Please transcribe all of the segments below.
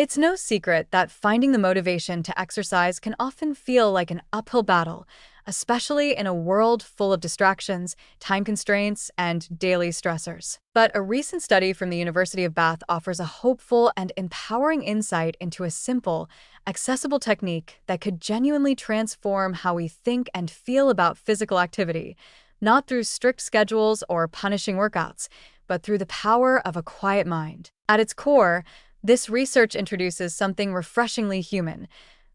It's no secret that finding the motivation to exercise can often feel like an uphill battle, especially in a world full of distractions, time constraints, and daily stressors. But a recent study from the University of Bath offers a hopeful and empowering insight into a simple, accessible technique that could genuinely transform how we think and feel about physical activity, not through strict schedules or punishing workouts, but through the power of a quiet mind. At its core, this research introduces something refreshingly human: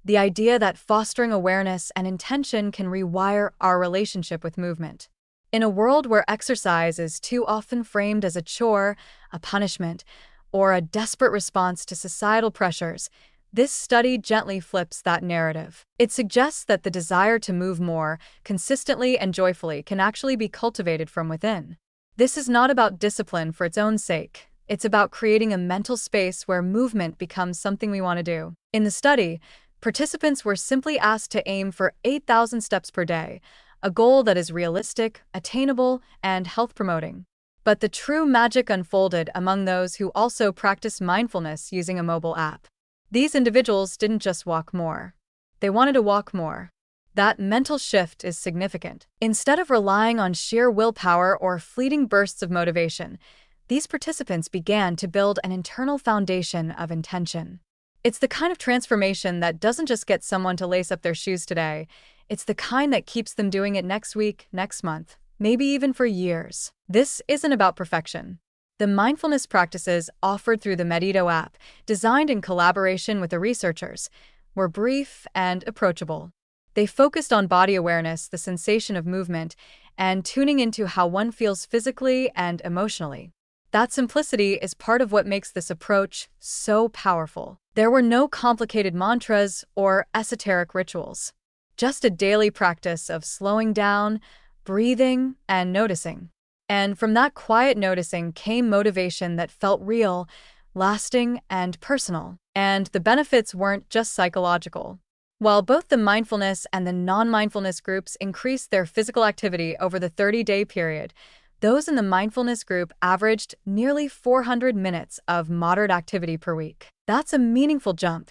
the idea that fostering awareness and intention can rewire our relationship with movement. In a world where exercise is too often framed as a chore, a punishment, or a desperate response to societal pressures, this study gently flips that narrative. It suggests that the desire to move more, consistently and joyfully, can actually be cultivated from within. This is not about discipline for its own sake. It's about creating a mental space where movement becomes something we want to do. In the study, participants were simply asked to aim for 8,000 steps per day, a goal that is realistic, attainable, and health-promoting. But the true magic unfolded among those who also practiced mindfulness using a mobile app. These individuals didn't just walk more. They wanted to walk more. That mental shift is significant. Instead of relying on sheer willpower or fleeting bursts of motivation, these participants began to build an internal foundation of intention. It's the kind of transformation that doesn't just get someone to lace up their shoes today, it's the kind that keeps them doing it next week, next month, maybe even for years. This isn't about perfection. The mindfulness practices offered through the Medito app, designed in collaboration with the researchers, were brief and approachable. They focused on body awareness, the sensation of movement, and tuning into how one feels physically and emotionally. That simplicity is part of what makes this approach so powerful. There were no complicated mantras or esoteric rituals, just a daily practice of slowing down, breathing, and noticing. And from that quiet noticing came motivation that felt real, lasting, and personal. And the benefits weren't just psychological. While both the mindfulness and the non-mindfulness groups increased their physical activity over the 30-day period, those in the mindfulness group averaged nearly 400 minutes of moderate activity per week. That's a meaningful jump,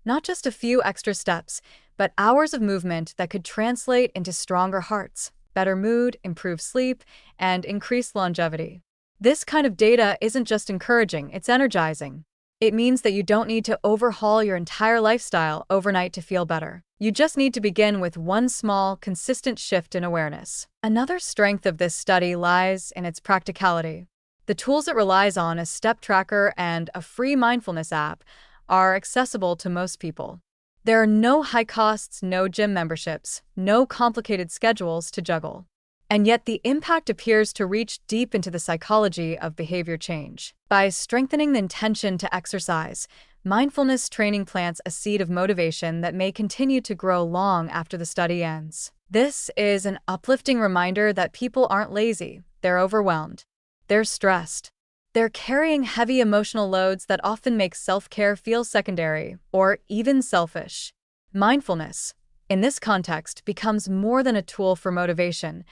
not just a few extra steps, but hours of movement that could translate into stronger hearts, better mood, improved sleep, and increased longevity. This kind of data isn't just encouraging, it's energizing. It means that you don't need to overhaul your entire lifestyle overnight to feel better. You just need to begin with one small, consistent shift in awareness. Another strength of this study lies in its practicality. The tools it relies on, a step tracker and a free mindfulness app, are accessible to most people. There are no high costs, no gym memberships, no complicated schedules to juggle. And yet the impact appears to reach deep into the psychology of behavior change. By strengthening the intention to exercise, mindfulness training plants a seed of motivation that may continue to grow long after the study ends. This is an uplifting reminder that people aren't lazy, they're overwhelmed. They're stressed. They're carrying heavy emotional loads that often make self-care feel secondary or even selfish. Mindfulness, in this context, becomes more than a tool for motivation.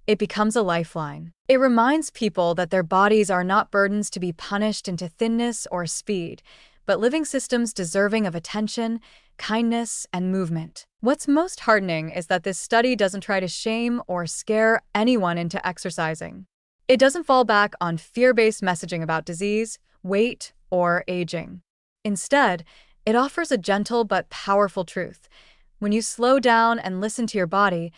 It becomes a lifeline. It reminds people that their bodies are not burdens to be punished into thinness or speed, but living systems deserving of attention, kindness, and movement. What's most heartening is that this study doesn't try to shame or scare anyone into exercising. It doesn't fall back on fear-based messaging about disease, weight, or aging. Instead, it offers a gentle but powerful truth. When you slow down and listen to your body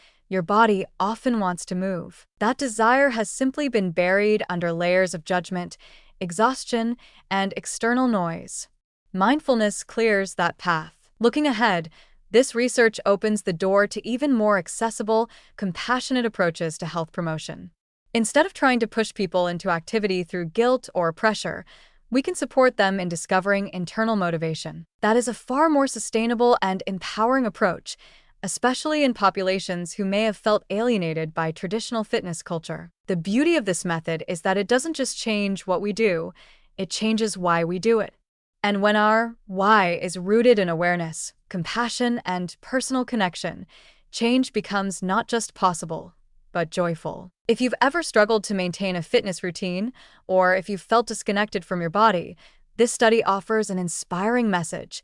often wants to move. That desire has simply been buried under layers of judgment, exhaustion, and external noise. Mindfulness clears that path. Looking ahead, this research opens the door to even more accessible, compassionate approaches to health promotion. Instead of trying to push people into activity through guilt or pressure, we can support them in discovering internal motivation. That is a far more sustainable and empowering approach, especially in populations who may have felt alienated by traditional fitness culture. The beauty of this method is that it doesn't just change what we do, it changes why we do it. And when our why is rooted in awareness, compassion, and personal connection, change becomes not just possible, but joyful. If you've ever struggled to maintain a fitness routine, or if you've felt disconnected from your body, This study offers an inspiring message.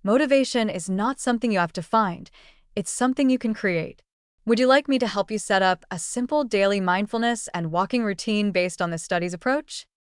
Motivation is not something you have to find, it's something you can create. Would you like me to help you set up a simple daily mindfulness and walking routine based on this study's approach?